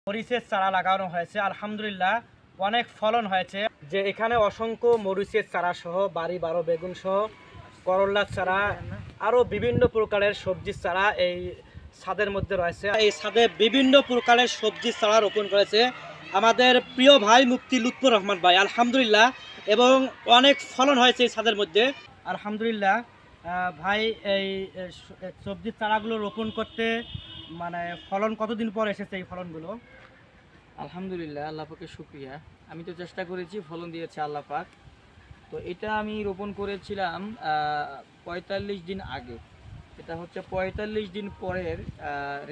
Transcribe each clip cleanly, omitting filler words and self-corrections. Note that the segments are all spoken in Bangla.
মরিচের চারা লাগানো হয়েছে, আলহামদুলিল্লাহ অনেক ফলন হয়েছে। যে এখানে অসংখ্য মরিচের চারা সহ বাড়ি বারো বেগুন সহ করল্লার চারা আরও বিভিন্ন প্রকারের সবজির চারা এই ছাদের মধ্যে রয়েছে। এই ছাদে বিভিন্ন প্রকারের সবজির চারা রোপণ করেছে আমাদের প্রিয় ভাই মুফতি লুৎফর রহমান ভাই, আলহামদুলিল্লাহ। এবং অনেক ফলন হয়েছে এই ছাদের মধ্যে, আলহামদুলিল্লাহ। ভাই এই সবজির চারাগুলো রোপণ করতে মানে ফলন কতদিন পর এসেছে এই ফলনগুলো? আলহামদুলিল্লাহ, আল্লাহ পাকের শুকরিয়া। আমি তো চেষ্টা করেছি, ফলন দিয়েছে আল্লাহ পাক। তো এটা আমি রোপণ করেছিলাম ৪৫ দিন আগে। এটা হচ্ছে ৪৫ দিন পরের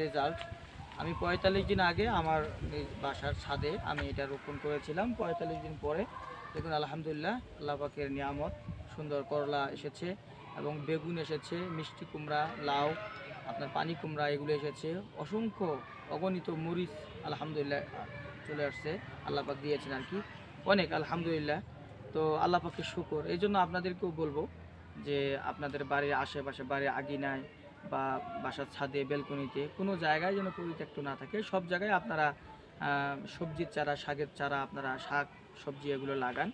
রেজাল্ট। আমি ৪৫ দিন আগে আমার বাসার ছাদে আমি এটা রোপণ করেছিলাম। ৪৫ দিন পরে দেখুন আলহামদুলিল্লাহ আল্লাহ পাকের নিয়ামত, সুন্দর করলা এসেছে এবং বেগুন এসেছে, মিষ্টি কুমড়া, লাউ, আপনার পানি কুমড়া এগুলো এসেছে, অসংখ্য অগণিত মরিচ আলহামদুলিল্লাহ চলে আসছে। আল্লাহ পাক দিয়েছেন আর কি, অনেক আলহামদুলিল্লাহ। তো আল্লাহ পাকের শুকর। এই জন্য আপনাদেরকেও বলবো যে আপনাদের বাড়ির আশেপাশে, বাড়ির আঙিনায় বা বাসার ছাদে, বেলকনিতে কোনো জায়গায় যেন পরিত্যক্ত না থাকে। সব জায়গায় আপনারা সবজির চারা, শাকের চারা, আপনারা শাক সবজি এগুলো লাগান।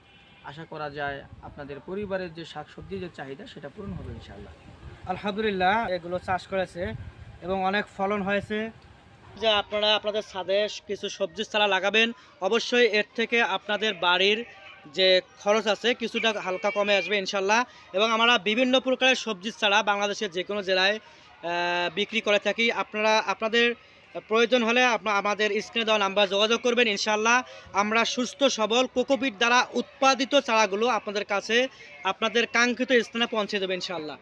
আশা করা যায় আপনাদের পরিবারের যে শাক সবজির যে চাহিদা সেটা পূরণ হবে ইনশাআল্লাহ। আলহামদুলিল্লাহ এগুলো চাষ করেছে এবং অনেক ফলন হয়েছে। যে আপনারা আপনাদের ছাদে কিছু সবজির চারা লাগাবেন, অবশ্যই এর থেকে আপনাদের বাড়ির যে খরচ আছে কিছুটা হালকা কমে আসবে ইনশাল্লাহ। এবং আমরা বিভিন্ন প্রকারের সবজির চারা বাংলাদেশের যে কোনো জেলায় বিক্রি করে থাকি। আপনারা আপনাদের প্রয়োজন হলে আমাদের স্ক্রিনে দেওয়া নাম্বার যোগাযোগ করবেন ইনশাল্লাহ। আমরা সুস্থ সবল কোকোপিট দ্বারা উৎপাদিত চারাগুলো আপনাদের কাছে আপনাদের কাঙ্ক্ষিত স্থানে পৌঁছে দেবো ইনশাল্লাহ।